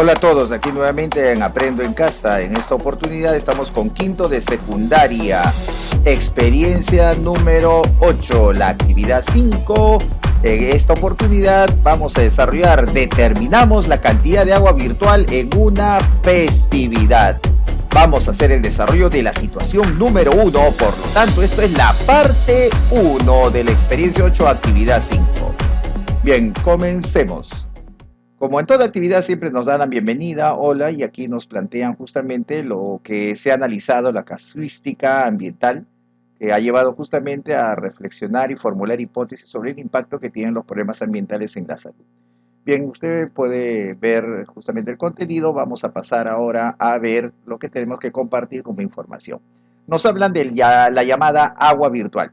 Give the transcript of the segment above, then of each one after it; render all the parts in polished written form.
Hola a todos, aquí nuevamente en Aprendo en Casa. En esta oportunidad estamos con quinto de secundaria, experiencia número 8, la actividad 5. En esta oportunidad vamos a desarrollar, determinamos la cantidad de agua virtual en una festividad. Vamos a hacer el desarrollo de la situación número 1, por lo tanto esto es la parte 1 de la experiencia 8, actividad 5. Bien, comencemos. Como en toda actividad siempre nos dan la bienvenida, hola, y aquí nos plantean justamente lo que se ha analizado, la casuística ambiental, que ha llevado justamente a reflexionar y formular hipótesis sobre el impacto que tienen los problemas ambientales en la salud. Bien, usted puede ver justamente el contenido, vamos a pasar ahora a ver lo que tenemos que compartir como información. Nos hablan de la llamada agua virtual.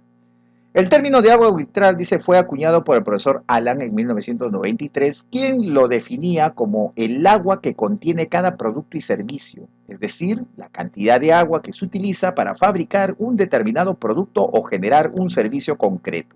El término de agua virtual, dice, fue acuñado por el profesor Allan en 1993, quien lo definía como el agua que contiene cada producto y servicio, es decir, la cantidad de agua que se utiliza para fabricar un determinado producto o generar un servicio concreto.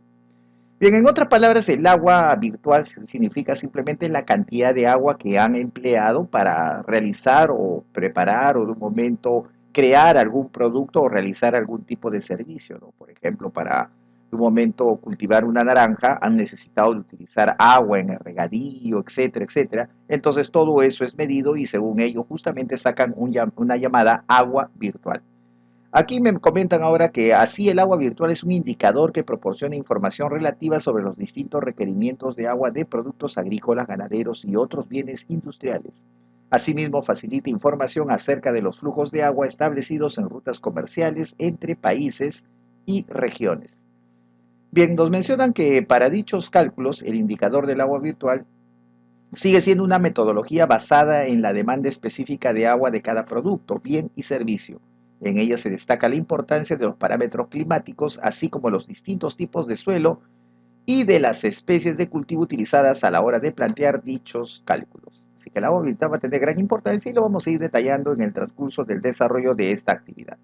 Bien, en otras palabras, el agua virtual significa simplemente la cantidad de agua que han empleado para realizar o preparar o de un momento crear algún producto o realizar algún tipo de servicio, ¿no? Por ejemplo, para de un momento cultivar una naranja han necesitado de utilizar agua en el regadío, etcétera, etcétera. Entonces todo eso es medido y según ello justamente sacan una llamada agua virtual. Aquí me comentan ahora que así el agua virtual es un indicador que proporciona información relativa sobre los distintos requerimientos de agua de productos agrícolas, ganaderos y otros bienes industriales. Asimismo, facilita información acerca de los flujos de agua establecidos en rutas comerciales entre países y regiones. Bien, nos mencionan que para dichos cálculos el indicador del agua virtual sigue siendo una metodología basada en la demanda específica de agua de cada producto, bien y servicio. En ella se destaca la importancia de los parámetros climáticos, así como los distintos tipos de suelo y de las especies de cultivo utilizadas a la hora de plantear dichos cálculos. Así que el agua virtual va a tener gran importancia y lo vamos a ir detallando en el transcurso del desarrollo de esta actividad.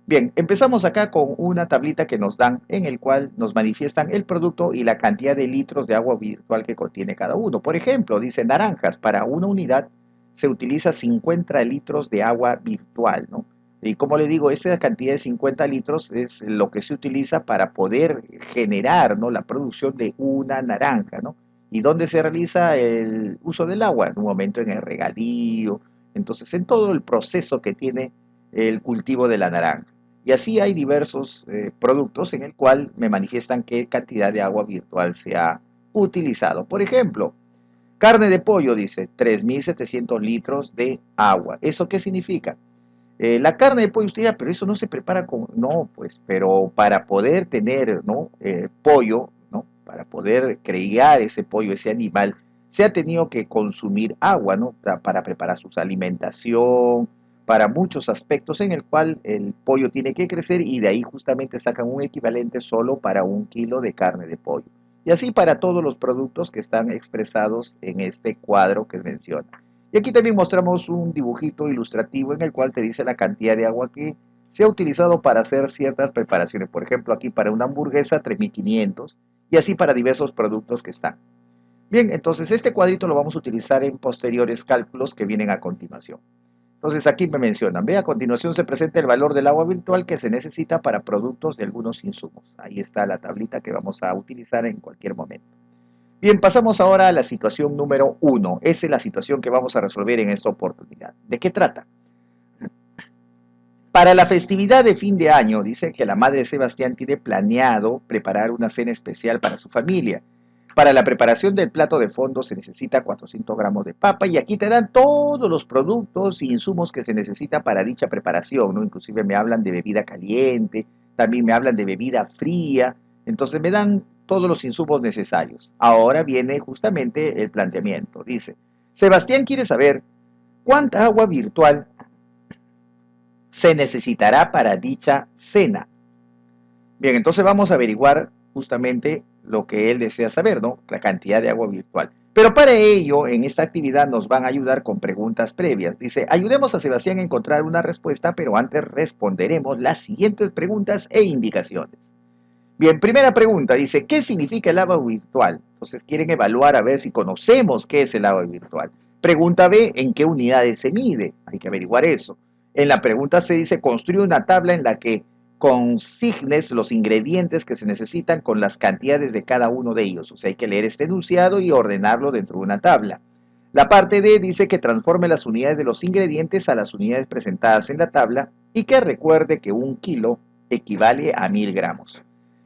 Bien, empezamos acá con una tablita que nos dan en el cual nos manifiestan el producto y la cantidad de litros de agua virtual que contiene cada uno. Por ejemplo, dice naranjas, para una unidad se utiliza 50 litros de agua virtual, ¿no? Y como le digo, esa cantidad de 50 litros es lo que se utiliza para poder generar, ¿no?, la producción de una naranja, ¿no? ¿Y dónde se realiza el uso del agua? En un momento en el regadío, entonces en todo el proceso que tiene el cultivo de la naranja. Y así hay diversos productos en el cual me manifiestan qué cantidad de agua virtual se ha utilizado. Por ejemplo, carne de pollo, dice, 3.700 litros de agua. ¿Eso qué significa? La carne de pollo, usted dirá, pero eso no se prepara con... No, pues, pero para poder tener, ¿no?, pollo, ¿no?, para poder criar ese pollo, ese animal, se ha tenido que consumir agua, ¿no?, para preparar su alimentación, para muchos aspectos en el cual el pollo tiene que crecer y de ahí justamente sacan un equivalente solo para 1 kilo de carne de pollo. Y así para todos los productos que están expresados en este cuadro que menciona. Y aquí también mostramos un dibujito ilustrativo en el cual te dice la cantidad de agua que se ha utilizado para hacer ciertas preparaciones. Por ejemplo, aquí para una hamburguesa 3.500 y así para diversos productos que están. Bien, entonces este cuadrito lo vamos a utilizar en posteriores cálculos que vienen a continuación. Entonces aquí me mencionan, ve, a continuación se presenta el valor del agua virtual que se necesita para productos de algunos insumos. Ahí está la tablita que vamos a utilizar en cualquier momento. Bien, pasamos ahora a la situación número 1. Esa es la situación que vamos a resolver en esta oportunidad. ¿De qué trata? Para la festividad de fin de año, dice que la madre de Sebastián tiene planeado preparar una cena especial para su familia. Para la preparación del plato de fondo se necesita 400 gramos de papa y aquí te dan todos los productos e insumos que se necesita para dicha preparación, ¿no? Inclusive me hablan de bebida caliente, también me hablan de bebida fría, entonces me dan todos los insumos necesarios. Ahora viene justamente el planteamiento. Dice, Sebastián quiere saber cuánta agua virtual se necesitará para dicha cena. Bien, entonces vamos a averiguar justamente lo que él desea saber, ¿no?, la cantidad de agua virtual. Pero para ello, en esta actividad nos van a ayudar con preguntas previas. Dice, ayudemos a Sebastián a encontrar una respuesta, pero antes responderemos las siguientes preguntas e indicaciones. Bien, primera pregunta, dice, ¿qué significa el agua virtual? Entonces quieren evaluar a ver si conocemos qué es el agua virtual. Pregunta B, ¿en qué unidades se mide? Hay que averiguar eso. En la pregunta C dice, construye una tabla en la que consignes los ingredientes que se necesitan con las cantidades de cada uno de ellos. O sea, hay que leer este enunciado y ordenarlo dentro de una tabla. La parte D dice que transforme las unidades de los ingredientes a las unidades presentadas en la tabla y que recuerde que 1 kilo equivale a 1000 gramos.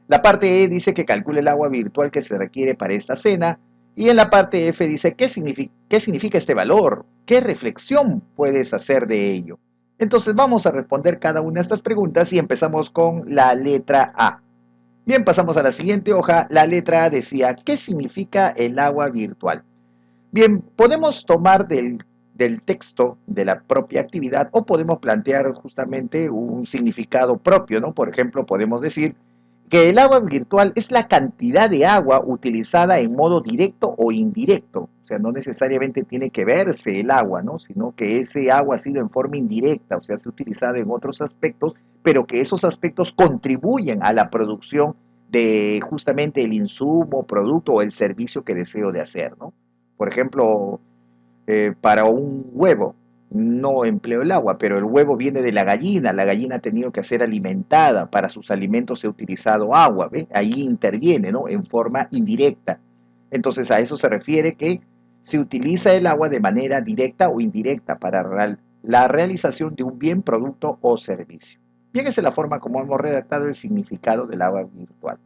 La parte E dice que calcule el agua virtual que se requiere para esta cena. Y en la parte F dice, ¿qué significa este valor? ¿Qué reflexión puedes hacer de ello? Entonces vamos a responder cada una de estas preguntas y empezamos con la letra A. Bien, pasamos a la siguiente hoja. La letra A decía, ¿qué significa el agua virtual? Bien, podemos tomar del texto de la propia actividad o podemos plantear justamente un significado propio, ¿no? Por ejemplo, podemos decir que el agua virtual es la cantidad de agua utilizada en modo directo o indirecto. O sea, no necesariamente tiene que verse el agua, ¿no? Sino que ese agua ha sido en forma indirecta, o sea, se ha utilizado en otros aspectos, pero que esos aspectos contribuyen a la producción de justamente el insumo, producto o el servicio que deseo de hacer, ¿no? Por ejemplo, para un huevo, no empleo el agua, pero el huevo viene de la gallina ha tenido que ser alimentada, para sus alimentos se ha utilizado agua, ¿ve? Ahí interviene, ¿no? En forma indirecta. Entonces a eso se refiere que se utiliza el agua de manera directa o indirecta para la realización de un bien, producto o servicio. Bien, esa es la forma como hemos redactado el significado del agua virtual.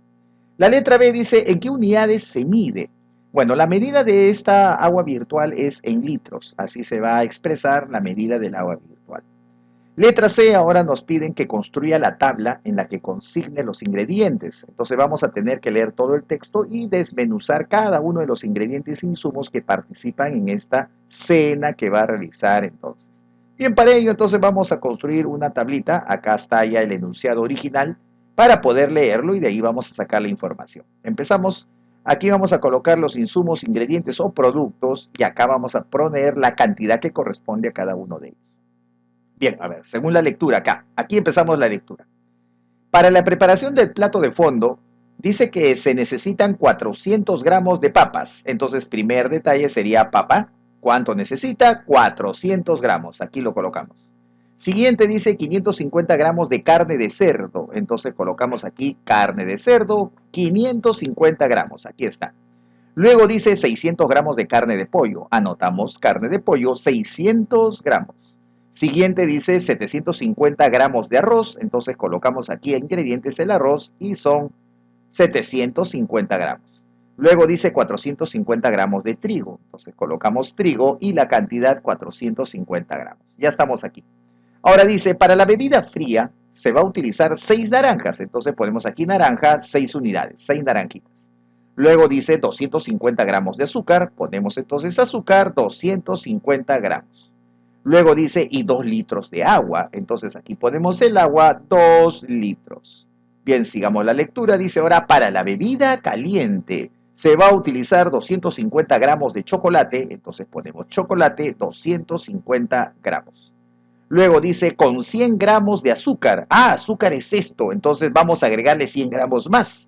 La letra B dice, ¿en qué unidades se mide? Bueno, la medida de esta agua virtual es en litros, así se va a expresar la medida del agua virtual. Letra C, ahora nos piden que construya la tabla en la que consigne los ingredientes. Entonces vamos a tener que leer todo el texto y desmenuzar cada uno de los ingredientes e insumos que participan en esta cena que va a realizar entonces. Bien, para ello entonces vamos a construir una tablita, acá está ya el enunciado original, para poder leerlo y de ahí vamos a sacar la información. Empezamos. Aquí vamos a colocar los insumos, ingredientes o productos y acá vamos a poner la cantidad que corresponde a cada uno de ellos. Bien, a ver, según la lectura acá, aquí empezamos la lectura. Para la preparación del plato de fondo, dice que se necesitan 400 gramos de papas. Entonces, primer detalle sería papa. ¿Cuánto necesita? 400 gramos. Aquí lo colocamos. Siguiente dice 550 gramos de carne de cerdo. Entonces colocamos aquí carne de cerdo, 550 gramos. Aquí está. Luego dice 600 gramos de carne de pollo. Anotamos carne de pollo, 600 gramos. Siguiente dice 750 gramos de arroz. Entonces colocamos aquí ingredientes el arroz y son 750 gramos. Luego dice 450 gramos de trigo. Entonces colocamos trigo y la cantidad 450 gramos. Ya estamos aquí. Ahora dice, para la bebida fría se va a utilizar 6 naranjas. Entonces ponemos aquí naranja, 6 unidades, 6 naranjitas. Luego dice 250 gramos de azúcar. Ponemos entonces azúcar, 250 gramos. Luego dice, y 2 litros de agua. Entonces aquí ponemos el agua, 2 litros. Bien, sigamos la lectura. Dice ahora, para la bebida caliente se va a utilizar 250 gramos de chocolate. Entonces ponemos chocolate, 250 gramos. Luego dice con 100 gramos de azúcar. Ah, azúcar es esto. Entonces vamos a agregarle 100 gramos más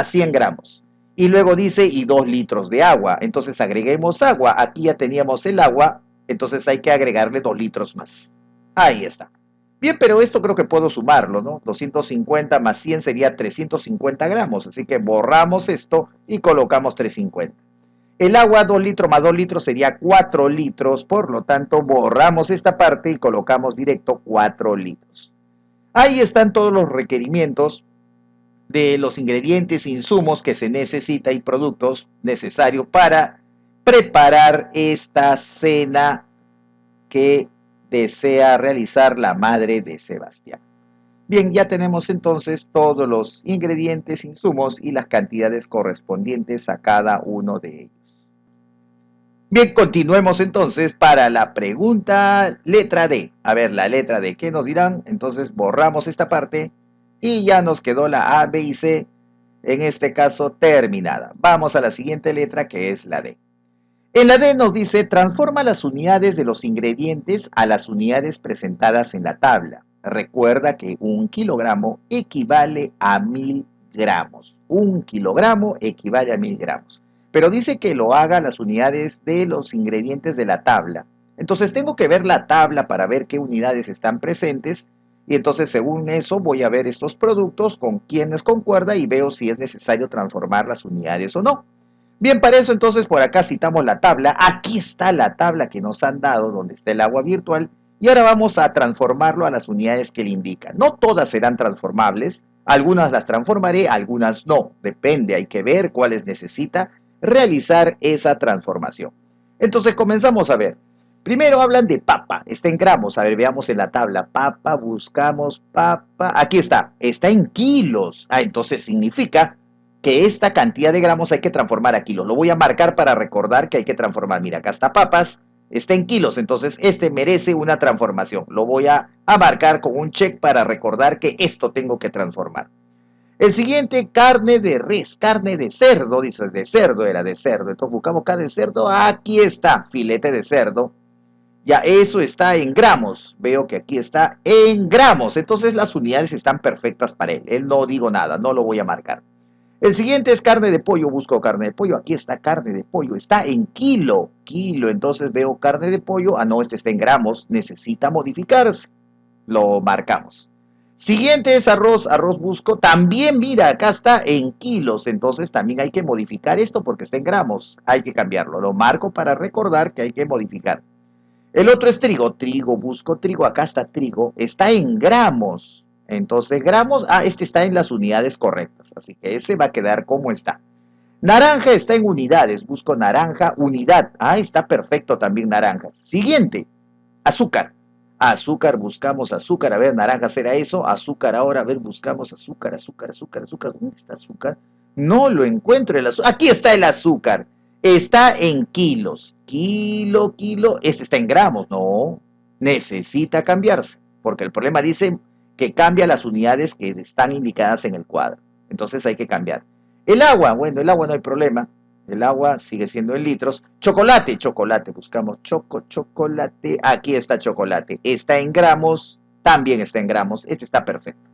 100 gramos. Y luego dice y 2 litros de agua. Entonces agreguemos agua. Aquí ya teníamos el agua. Entonces hay que agregarle 2 litros más. Ahí está. Bien, pero esto creo que puedo sumarlo, ¿no? 250 más 100 sería 350 gramos. Así que borramos esto y colocamos 350. El agua, 2 litros más 2 litros sería 4 litros, por lo tanto borramos esta parte y colocamos directo 4 litros. Ahí están todos los requerimientos de los ingredientes, insumos que se necesita y productos necesarios para preparar esta cena que desea realizar la madre de Sebastián. Bien, ya tenemos entonces todos los ingredientes, insumos y las cantidades correspondientes a cada uno de ellos. Bien, continuemos entonces para la pregunta letra D. A ver, la letra D, ¿qué nos dirán? Entonces borramos esta parte y ya nos quedó la A, B y C, en este caso terminada. Vamos a la siguiente letra que es la D. En la D nos dice, transforma las unidades de los ingredientes a las unidades presentadas en la tabla. Recuerda que 1 kilogramo equivale a 1000 gramos. 1 kilogramo equivale a 1000 gramos. pero dice que lo haga las unidades de los ingredientes de la tabla. Entonces tengo que ver la tabla para ver qué unidades están presentes y entonces según eso voy a ver estos productos con quienes concuerda y veo si es necesario transformar las unidades o no. Bien, para eso entonces por acá citamos la tabla. Aquí está la tabla que nos han dado donde está el agua virtual y ahora vamos a transformarlo a las unidades que le indican. No todas serán transformables, algunas las transformaré, algunas no. Depende, hay que ver cuáles necesita realizar esa transformación. Entonces comenzamos a ver. Primero hablan de papa, está en gramos, a ver, veamos en la tabla, papa, buscamos papa, aquí está en kilos, entonces significa que esta cantidad de gramos hay que transformar a kilos, lo voy a marcar para recordar que hay que transformar, mira, acá está papas, está en kilos, entonces este merece una transformación, lo voy a marcar con un check para recordar que esto tengo que transformar. El siguiente, carne de res, carne de cerdo, dice de cerdo, era de cerdo, entonces buscamos carne de cerdo, aquí está, filete de cerdo. Ya eso está en gramos, veo que aquí está en gramos, entonces las unidades están perfectas para él no digo nada, no lo voy a marcar. El siguiente es carne de pollo, busco carne de pollo, aquí está carne de pollo, está en kilo, entonces veo carne de pollo, no, este está en gramos, necesita modificarse, lo marcamos. Siguiente es arroz, busco, también mira, acá está en kilos, entonces también hay que modificar esto porque está en gramos, hay que cambiarlo, lo marco para recordar que hay que modificar. El otro es trigo, busco trigo, acá está trigo, está en gramos, entonces gramos, este está en las unidades correctas, así que ese va a quedar como está. Naranja está en unidades, busco naranja, unidad, está perfecto también naranjas. Siguiente, azúcar, buscamos azúcar, a ver, naranja será eso, azúcar ahora, a ver, buscamos azúcar, ¿dónde está azúcar? No lo encuentro, el azúcar, aquí está el azúcar. Está en kilos, kilo, este está en gramos, no, necesita cambiarse, porque el problema dice que cambia las unidades que están indicadas en el cuadro, entonces hay que cambiar. El agua, bueno, el agua no hay problema, el agua sigue siendo en litros. Chocolate, buscamos chocolate, aquí está chocolate, está en gramos, también está en gramos, este está perfecto.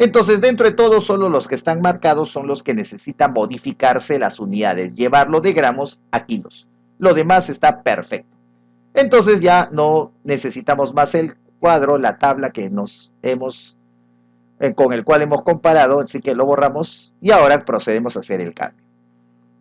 Entonces, dentro de todo, solo los que están marcados son los que necesitan modificarse las unidades, llevarlo de gramos a kilos. Lo demás está perfecto. Entonces ya no necesitamos más el cuadro, la tabla que con el cual hemos comparado, así que lo borramos y ahora procedemos a hacer el cambio.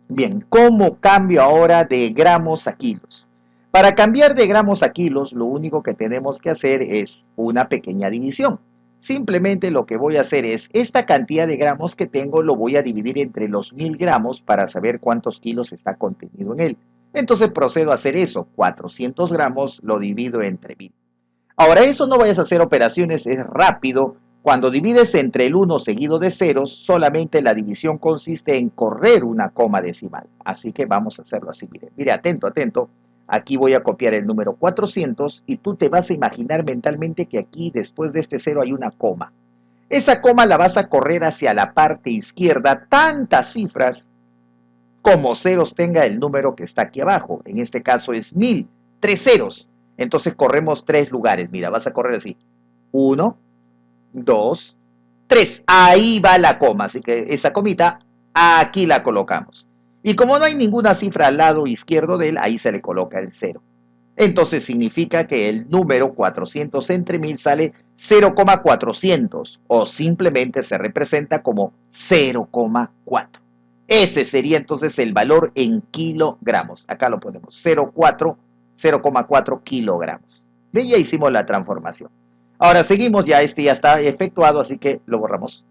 Bien, ¿cómo cambio ahora de gramos a kilos? Para cambiar de gramos a kilos, lo único que tenemos que hacer es una pequeña división. Simplemente lo que voy a hacer es, esta cantidad de gramos que tengo lo voy a dividir entre los 1000 gramos para saber cuántos kilos está contenido en él. Entonces procedo a hacer eso, 400 gramos lo divido entre 1000. Ahora eso no vayas a hacer operaciones, es rápido. Cuando divides entre el 1 seguido de ceros, solamente la división consiste en correr una coma decimal. Así que vamos a hacerlo así, mire, atento. Aquí voy a copiar el número 400 y tú te vas a imaginar mentalmente que aquí después de este cero hay una coma. Esa coma la vas a correr hacia la parte izquierda tantas cifras como ceros tenga el número que está aquí abajo. En este caso es 1000, 3 ceros. Entonces corremos 3 lugares. Mira, vas a correr así. 1, 2, 3. Ahí va la coma. Así que esa comita aquí la colocamos. Y como no hay ninguna cifra al lado izquierdo de él, ahí se le coloca el 0. Entonces significa que el número 400 entre 1000 sale 0,400 o simplemente se representa como 0,4. Ese sería entonces el valor en kilogramos. Acá lo ponemos 0,4 kilogramos. ¿Ve? Ya hicimos la transformación. Ahora seguimos, ya ya está efectuado, así que lo borramos.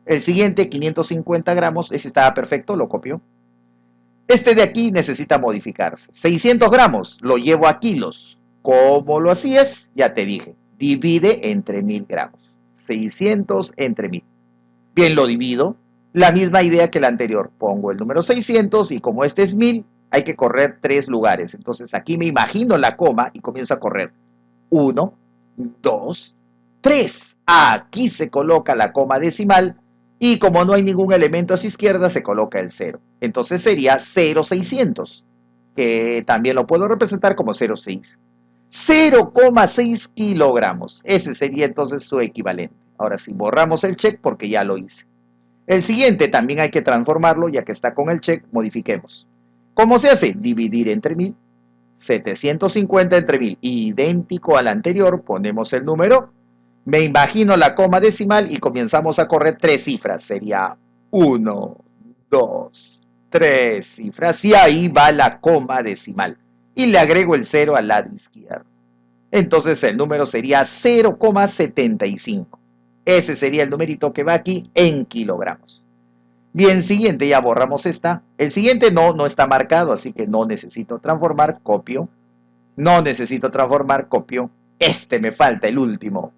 El siguiente, 550 gramos, ese estaba perfecto, lo copio. Este de aquí necesita modificarse. 600 gramos, lo llevo a kilos. ¿Cómo lo hacías? Ya te dije, divide entre 1000 gramos. 600 entre 1000. Bien, lo divido. La misma idea que la anterior. Pongo el número 600 y como este es 1000, hay que correr 3 lugares. Entonces aquí me imagino la coma y comienzo a correr. 1, 2, 3. Aquí se coloca la coma decimal. Y como no hay ningún elemento a su izquierda, se coloca el 0. Entonces sería 0,600, que también lo puedo representar como 0,6. 0,6 kilogramos. Ese sería entonces su equivalente. Ahora sí, borramos el check porque ya lo hice. El siguiente también hay que transformarlo, ya que está con el check, modifiquemos. ¿Cómo se hace? Dividir entre 1000. 750 entre 1000, idéntico al anterior, ponemos el número, me imagino la coma decimal y comenzamos a correr 3 cifras. Sería 1, 2, 3 cifras y ahí va la coma decimal. Y le agrego el 0 al lado izquierdo. Entonces el número sería 0,75. Ese sería el numerito que va aquí en kilogramos. Bien, siguiente, ya borramos esta. El siguiente no está marcado, así que no necesito transformar, copio. No necesito transformar, copio. Este me falta, el último.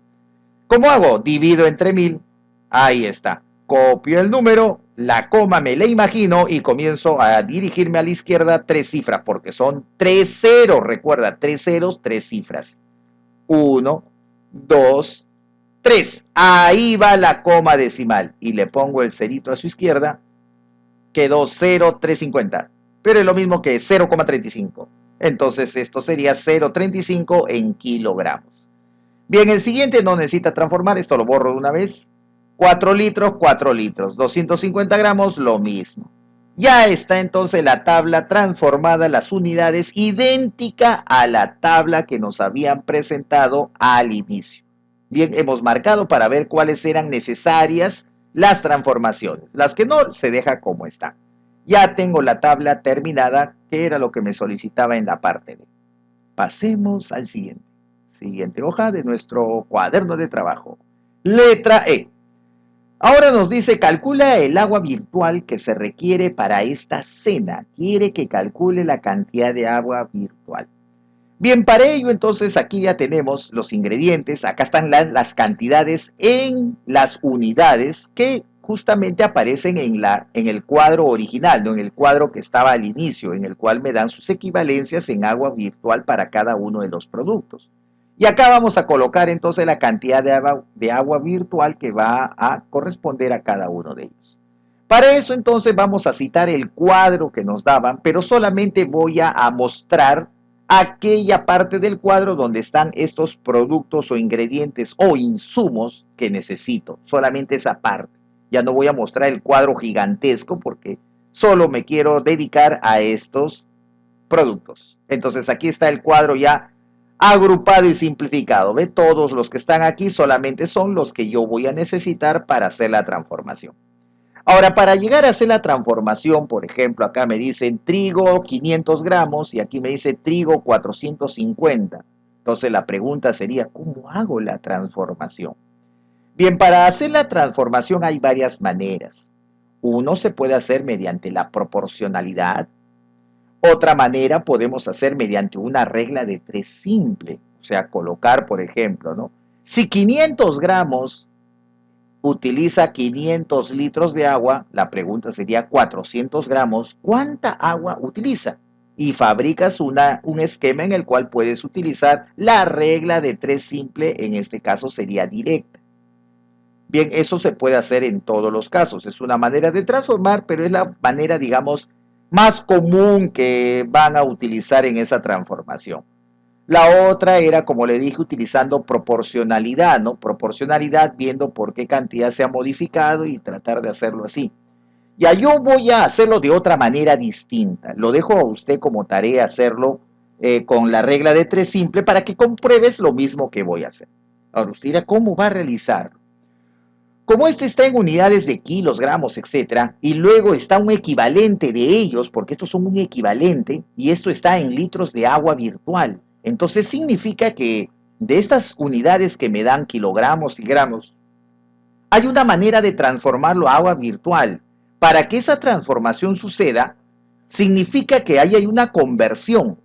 ¿Cómo hago? Divido entre 1000. Ahí está. Copio el número, la coma me la imagino y comienzo a dirigirme a la izquierda 3 cifras, porque son 3 ceros. Recuerda, 3 ceros, 3 cifras. 1, 2, 3. Ahí va la coma decimal. Y le pongo el cerito a su izquierda. Quedó 0,350. Pero es lo mismo que 0,35. Entonces esto sería 0,35 en kilogramos. Bien, el siguiente no necesita transformar. Esto lo borro de una vez. 4 litros, 4 litros. 250 gramos, lo mismo. Ya está entonces la tabla transformada, las unidades, idéntica a la tabla que nos habían presentado al inicio. Bien, hemos marcado para ver cuáles eran necesarias las transformaciones. Las que no, se deja como está. Ya tengo la tabla terminada, que era lo que me solicitaba en la parte B. Pasemos al siguiente. Siguiente hoja de nuestro cuaderno de trabajo. Letra E. Ahora nos dice, calcula el agua virtual que se requiere para esta cena. Quiere que calcule la cantidad de agua virtual. Bien, para ello entonces aquí ya tenemos los ingredientes. Acá están las cantidades en las unidades que justamente aparecen en el cuadro original, no en el cuadro que estaba al inicio, en el cual me dan sus equivalencias en agua virtual para cada uno de los productos. Y acá vamos a colocar entonces la cantidad de agua virtual que va a corresponder a cada uno de ellos. Para eso entonces vamos a citar el cuadro que nos daban, pero solamente voy a mostrar aquella parte del cuadro donde están estos productos o ingredientes o insumos que necesito. Solamente esa parte. Ya no voy a mostrar el cuadro gigantesco porque solo me quiero dedicar a estos productos. Entonces aquí está el cuadro ya agrupado y simplificado. ¿Ve? Todos los que están aquí solamente son los que yo voy a necesitar para hacer la transformación. Ahora, para llegar a hacer la transformación, por ejemplo, acá me dicen trigo 500 gramos y aquí me dice trigo 450. Entonces la pregunta sería, ¿cómo hago la transformación? Bien, para hacer la transformación hay varias maneras. Uno se puede hacer mediante la proporcionalidad. Otra manera podemos hacer mediante una regla de 3 simple, o sea, colocar, por ejemplo, ¿no? Si 500 gramos utiliza 500 litros de agua, la pregunta sería 400 gramos, ¿cuánta agua utiliza? Y fabricas un esquema en el cual puedes utilizar la regla de 3 simple, en este caso sería directa. Bien, eso se puede hacer en todos los casos, es una manera de transformar, pero es la manera, digamos, más común que van a utilizar en esa transformación. La otra era, como le dije, utilizando proporcionalidad, ¿no? Proporcionalidad viendo por qué cantidad se ha modificado y tratar de hacerlo así. Ya yo voy a hacerlo de otra manera distinta. Lo dejo a usted como tarea hacerlo con la regla de 3 simple para que compruebes lo mismo que voy a hacer. Ahora usted dirá, ¿cómo va a realizarlo? Como este está en unidades de kilos, gramos, etc., y luego está un equivalente de ellos, porque estos son un equivalente, y esto está en litros de agua virtual. Entonces significa que de estas unidades que me dan kilogramos y gramos, hay una manera de transformarlo a agua virtual. Para que esa transformación suceda, significa que ahí hay una conversión.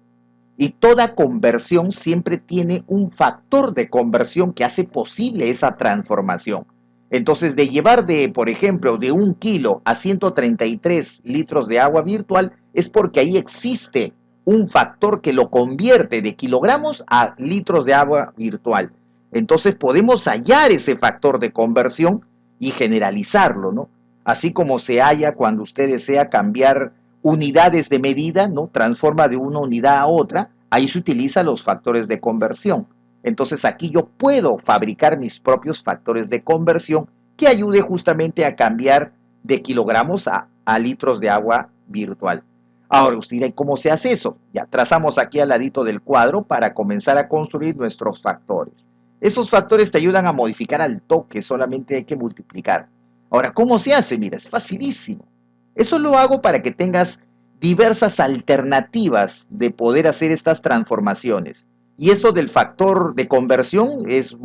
Y toda conversión siempre tiene un factor de conversión que hace posible esa transformación. Entonces, de llevar por ejemplo, de 1 kilo a 133 litros de agua virtual, es porque ahí existe un factor que lo convierte de kilogramos a litros de agua virtual. Entonces, podemos hallar ese factor de conversión y generalizarlo, ¿no? Así como se halla cuando usted desea cambiar unidades de medida, ¿no? Transforma de una unidad a otra, ahí se utilizan los factores de conversión. Entonces aquí yo puedo fabricar mis propios factores de conversión que ayude justamente a cambiar de kilogramos a litros de agua virtual. Ahora usted dirá, ¿cómo se hace eso? Ya trazamos aquí al ladito del cuadro para comenzar a construir nuestros factores. Esos factores te ayudan a modificar al toque, solamente hay que multiplicar. Ahora, ¿cómo se hace? Mira, es facilísimo. Eso lo hago para que tengas diversas alternativas de poder hacer estas transformaciones. Y esto del factor de conversión es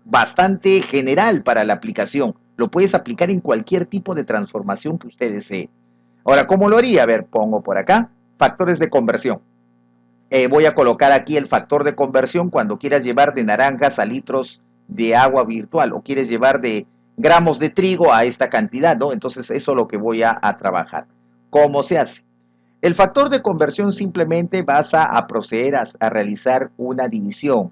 bastante general para la aplicación. Lo puedes aplicar en cualquier tipo de transformación que usted desee. Ahora, ¿cómo lo haría? A ver, pongo por acá, factores de conversión. Voy a colocar aquí el factor de conversión cuando quieras llevar de naranjas a litros de agua virtual o quieres llevar de gramos de trigo a esta cantidad, ¿no? Entonces eso es lo que voy a trabajar. ¿Cómo se hace? El factor de conversión simplemente vas a proceder a realizar una división.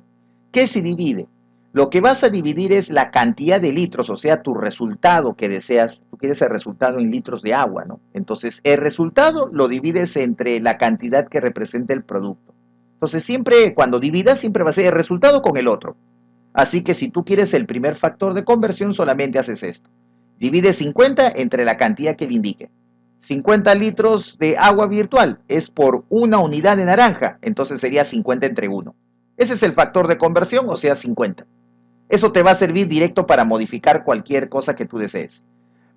¿Qué se divide? Lo que vas a dividir es la cantidad de litros, o sea, tu resultado que deseas. Tú quieres el resultado en litros de agua, ¿no? Entonces, el resultado lo divides entre la cantidad que representa el producto. Entonces, siempre, cuando dividas, siempre va a ser el resultado con el otro. Así que si tú quieres el primer factor de conversión, solamente haces esto. Divide 50 entre la cantidad que le indique. 50 litros de agua virtual es por una unidad de naranja, entonces sería 50 entre 1. Ese es el factor de conversión, o sea, 50. Eso te va a servir directo para modificar cualquier cosa que tú desees.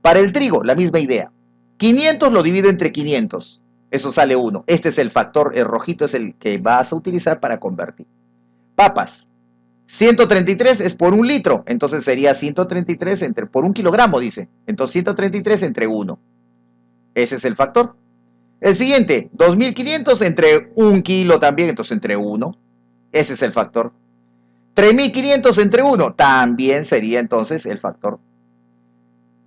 Para el trigo, la misma idea. 500 lo divido entre 500. Eso sale 1. Este es el factor, el rojito es el que vas a utilizar para convertir. Papas. 133 es por 1 litro. Entonces sería 133 por 1 kilogramo, dice. Entonces 133 entre 1. Ese es el factor. El siguiente, 2500 entre 1 kilo también. Entonces entre 1. Ese es el factor. 3.500 entre 1, también sería entonces el factor.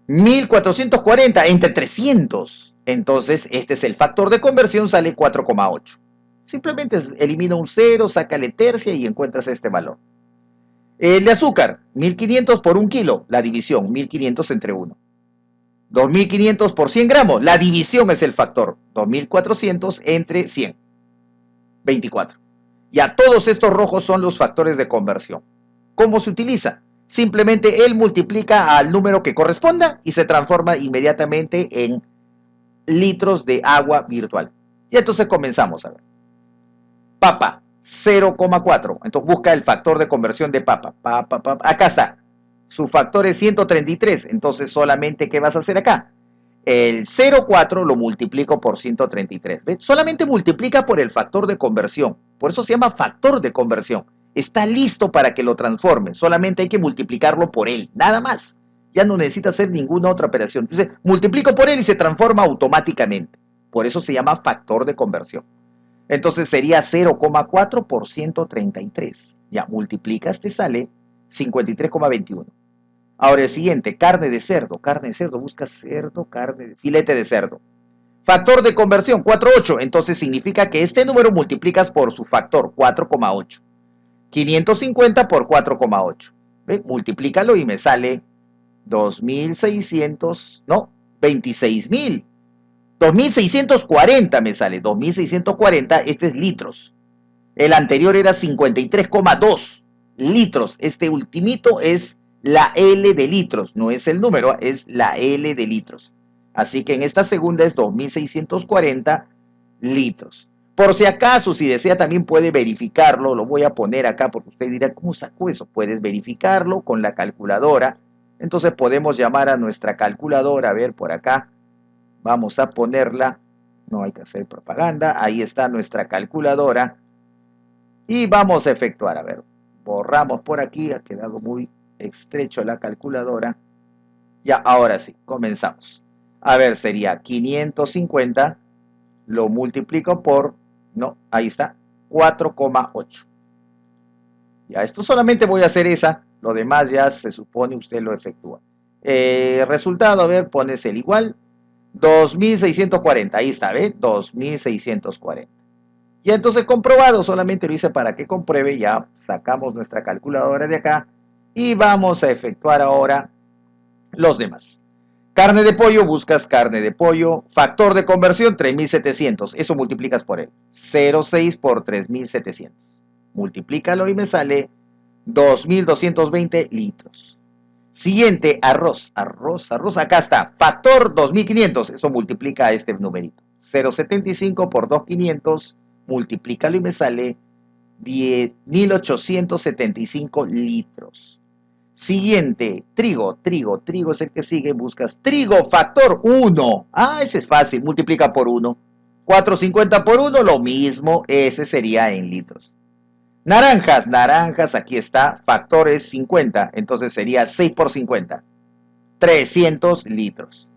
1.440 entre 300, entonces este es el factor de conversión, sale 4,8. Simplemente elimina un 0, sácale tercia y encuentras este valor. El de azúcar, 1.500 por 1 kilo, la división, 1.500 entre 1. 2.500 por 100 gramos, la división es el factor, 2.400 entre 100, 24. Ya todos estos rojos son los factores de conversión. ¿Cómo se utiliza? Simplemente él multiplica al número que corresponda y se transforma inmediatamente en litros de agua virtual. Y entonces comenzamos a ver. Papa, 0,4. Entonces busca el factor de conversión de papa. Acá está. Su factor es 133. Entonces solamente, ¿qué vas a hacer acá? El 0,4 lo multiplico por 133. ¿Ves? Solamente multiplica por el factor de conversión. Por eso se llama factor de conversión. Está listo para que lo transforme. Solamente hay que multiplicarlo por él. Nada más. Ya no necesita hacer ninguna otra operación. Entonces, multiplico por él y se transforma automáticamente. Por eso se llama factor de conversión. Entonces sería 0,4 por 133. Ya, multiplicas, te sale 53,21. Ahora el siguiente, carne de cerdo, buscas cerdo, filete de cerdo. Factor de conversión, 4,8, entonces significa que este número multiplicas por su factor, 4,8. 550 por 4,8. Multiplícalo y me sale 2.600, no, 26.000. 2.640 me sale, 2.640, este es litros. El anterior era 53,2 litros, este ultimito es la L de litros, no es el número, es la L de litros. Así que en esta segunda es 2.640 litros. Por si acaso, si desea también puede verificarlo, lo voy a poner acá porque usted dirá, ¿cómo sacó eso? Puedes verificarlo con la calculadora. Entonces podemos llamar a nuestra calculadora, a ver por acá, vamos a ponerla, no hay que hacer propaganda, ahí está nuestra calculadora. Y vamos a efectuar, a ver, borramos por aquí, ha quedado muy estrecho la calculadora. Ya, ahora sí, comenzamos. A ver, sería 550, lo multiplico por, no, ahí está, 4,8. Ya, esto solamente voy a hacer esa, lo demás ya se supone usted lo efectúa. Resultado, a ver, pones el igual, 2.640, ahí está, ¿ve? 2.640. Y entonces comprobado, solamente lo hice para que compruebe, ya sacamos nuestra calculadora de acá y vamos a efectuar ahora los demás. Carne de pollo, buscas carne de pollo, factor de conversión 3.700, eso multiplicas por él, 0,6 por 3.700, multiplícalo y me sale 2.220 litros. Siguiente, arroz, arroz, arroz. Acá está, factor 2500. Eso multiplica este numerito. 0,75 por 2,500. Multiplícalo y me sale 10.875 litros. Siguiente, trigo, trigo, trigo es el que sigue. Buscas trigo, factor 1. Ah, ese es fácil, multiplica por 1. 450 por 1, lo mismo. Ese sería en litros. Naranjas, naranjas, aquí está, factor es 50, entonces sería 6 por 50, 300 litros.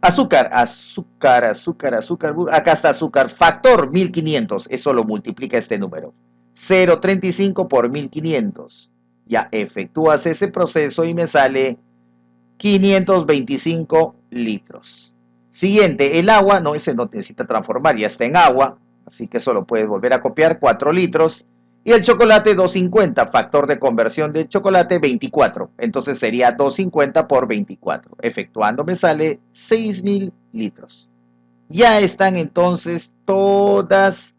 Azúcar, azúcar, azúcar, azúcar, acá está azúcar, factor 1500, eso lo multiplica este número. 0,35 por 1500. Ya efectúas ese proceso y me sale 525 litros. Siguiente, el agua, no, ese no necesita transformar, ya está en agua, así que eso lo puedes volver a copiar, 4 litros. Y el chocolate 250, factor de conversión del chocolate 24. Entonces sería 250 por 24. Efectuando me sale 6.000 litros. Ya están entonces todas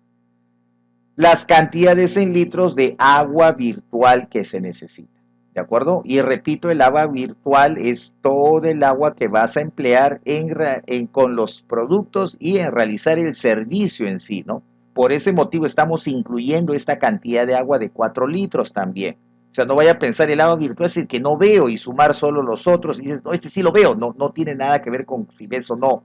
las cantidades en litros de agua virtual que se necesita. ¿De acuerdo? Y repito, el agua virtual es todo el agua que vas a emplear con los productos y en realizar el servicio en sí, ¿no? Por ese motivo estamos incluyendo esta cantidad de agua de 4 litros también. O sea, no vaya a pensar el agua virtual es el que no veo y sumar solo los otros y dices, no, este sí lo veo. No, no tiene nada que ver con si ves o no.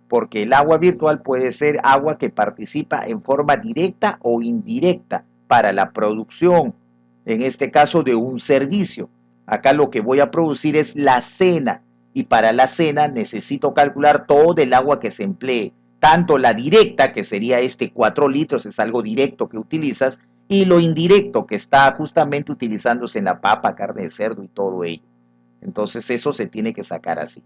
Porque el agua virtual puede ser agua que participa en forma directa o indirecta para la producción, en este caso de un servicio. Acá lo que voy a producir es la cena y para la cena necesito calcular todo el agua que se emplee. Tanto la directa, que sería 4 litros, es algo directo que utilizas, y lo indirecto, que está justamente utilizándose en la papa, carne de cerdo y todo ello. Entonces eso se tiene que sacar así.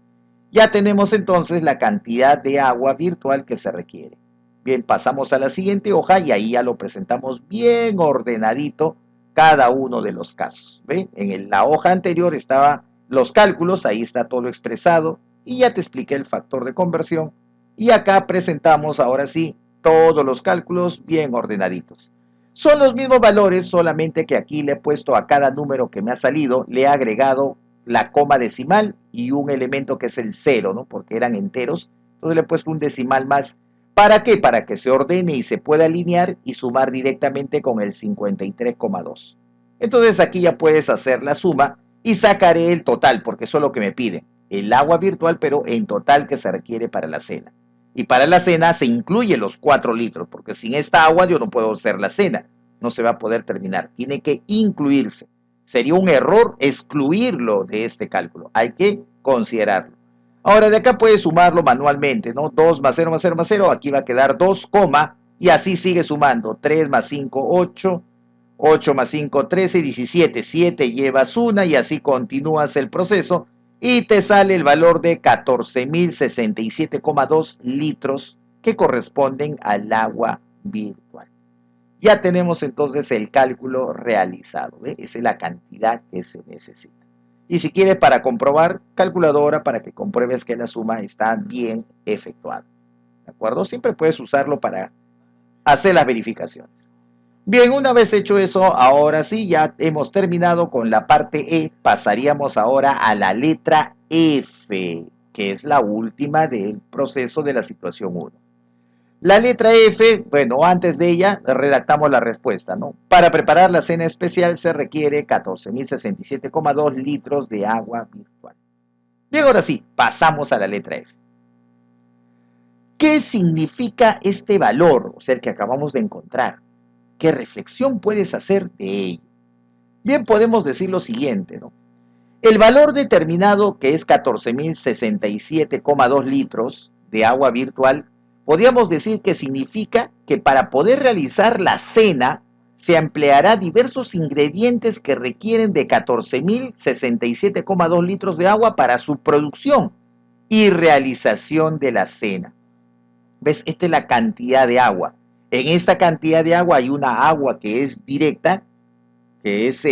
Ya tenemos entonces la cantidad de agua virtual que se requiere. Bien, pasamos a la siguiente hoja y ahí ya lo presentamos bien ordenadito cada uno de los casos. ¿Ve? En la hoja anterior estaban los cálculos, ahí está todo expresado y ya te expliqué el factor de conversión. Y acá presentamos ahora sí todos los cálculos bien ordenaditos. Son los mismos valores, solamente que aquí le he puesto a cada número que me ha salido, le he agregado la coma decimal y un elemento que es el 0, ¿no? Porque eran enteros. Entonces le he puesto un decimal más. ¿Para qué? Para que se ordene y se pueda alinear y sumar directamente con el 53,2. Entonces aquí ya puedes hacer la suma y sacaré el total, porque eso es lo que me piden. El agua virtual, pero en total que se requiere para la cena. Y para la cena se incluye los 4 litros, porque sin esta agua yo no puedo hacer la cena. No se va a poder terminar. Tiene que incluirse. Sería un error excluirlo de este cálculo. Hay que considerarlo. Ahora de acá puedes sumarlo manualmente, ¿no? 2 más 0 más 0 más 0. Aquí va a quedar 2, y así sigue sumando. 3 más 5, 8. 8 más 5, 13, 17. 7 llevas una y así continúas el proceso. Y te sale el valor de 14.067,2 litros que corresponden al agua virtual. Ya tenemos entonces el cálculo realizado. ¿Ve? Esa es la cantidad que se necesita. Y si quieres para comprobar, calculadora para que compruebes que la suma está bien efectuada. ¿De acuerdo? Siempre puedes usarlo para hacer las verificaciones. Bien, una vez hecho eso, ahora sí, ya hemos terminado con la parte E. Pasaríamos ahora a la letra F, que es la última del proceso de la situación 1. La letra F, bueno, antes de ella redactamos la respuesta, ¿no? Para preparar la cena especial se requiere 14.067,2 litros de agua virtual. Bien, ahora sí, pasamos a la letra F. ¿Qué significa este valor, o sea, el que acabamos de encontrar? ¿Qué reflexión puedes hacer de ello? Bien, podemos decir lo siguiente, ¿no? El valor determinado, que es 14.067,2 litros de agua virtual, podríamos decir que significa que para poder realizar la cena se empleará diversos ingredientes que requieren de 14.067,2 litros de agua para su producción y realización de la cena. ¿Ves? Esta es la cantidad de agua. En esta cantidad de agua hay una agua que es directa, que es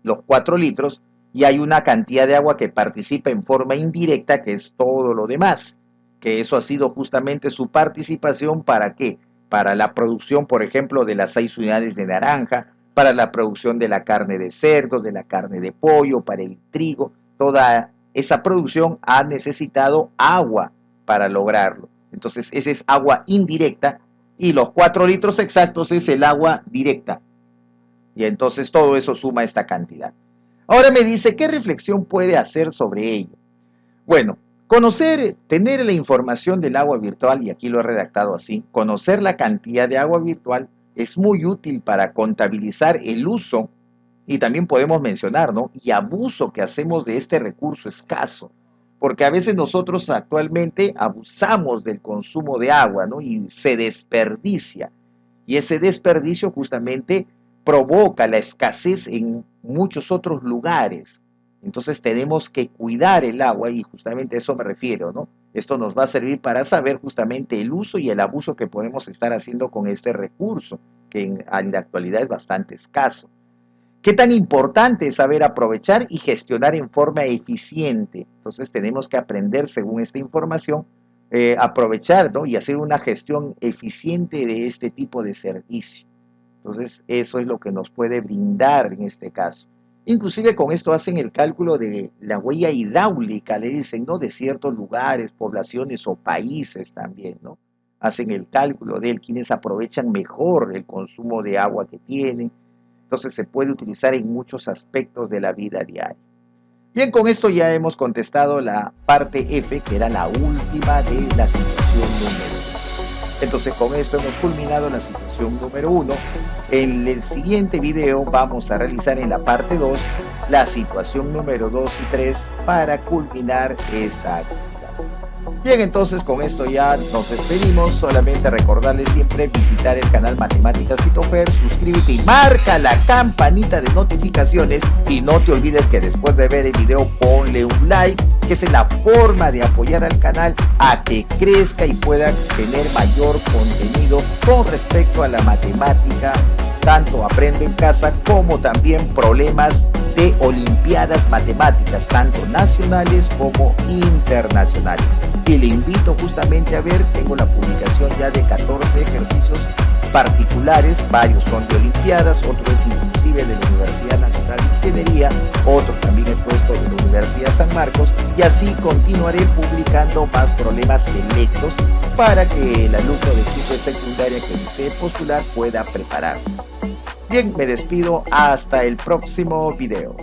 los 4 litros, y hay una cantidad de agua que participa en forma indirecta, que es todo lo demás, que eso ha sido justamente su participación. ¿Para qué? Para la producción, por ejemplo, de las 6 unidades de naranja, para la producción de la carne de cerdo, de la carne de pollo, para el trigo. toda esa producción ha necesitado agua para lograrlo. Entonces, esa es agua indirecta y los 4 litros exactos es el agua directa. Y entonces todo eso suma esta cantidad. Ahora me dice, ¿qué reflexión puede hacer sobre ello? Bueno, tener la información del agua virtual, y aquí lo he redactado así, conocer la cantidad de agua virtual es muy útil para contabilizar el uso, y también podemos mencionar, ¿no?, y abuso que hacemos de este recurso escaso, porque a veces nosotros actualmente abusamos del consumo de agua, ¿no?, y se desperdicia, y ese desperdicio justamente provoca la escasez en muchos otros lugares. Entonces tenemos que cuidar el agua y justamente a eso me refiero, ¿no? Esto nos va a servir para saber justamente el uso y el abuso que podemos estar haciendo con este recurso, que en la actualidad es bastante escaso. ¿Qué tan importante es saber aprovechar y gestionar en forma eficiente? Entonces tenemos que aprender, según esta información, aprovechar, ¿no?, y hacer una gestión eficiente de este tipo de servicio. Entonces eso es lo que nos puede brindar en este caso. Inclusive con esto hacen el cálculo de la huella hidráulica, le dicen, ¿no?, de ciertos lugares, poblaciones o países también, ¿no? Hacen el cálculo de quienes aprovechan mejor el consumo de agua que tienen. Entonces se puede utilizar en muchos aspectos de la vida diaria. Bien, con esto ya hemos contestado la parte F, que era la última de la situación número 1. Entonces con esto hemos culminado la situación número 1. En el siguiente video vamos a realizar en la parte 2 la situación número 2 y 3 para culminar esta actividad. Bien, entonces con esto ya nos despedimos. Solamente recordarles siempre visitar el canal Matemáticas Fitofer, suscríbete y marca la campanita de notificaciones, y no te olvides que después de ver el video ponle un like, que es la forma de apoyar al canal a que crezca y pueda tener mayor contenido con respecto a la matemática, tanto Aprendo en Casa como también problemas de olimpiadas matemáticas, tanto nacionales como internacionales. Y le invito justamente a ver, tengo la publicación ya de 14 ejercicios particulares, varios son de olimpiadas, otro es inclusive de la Universidad Nacional de Ingeniería, otro también he puesto de la Universidad San Marcos, y así continuaré publicando más problemas selectos para que el alumno de quinto de secundaria que desee postular pueda prepararse. Bien, me despido hasta el próximo video.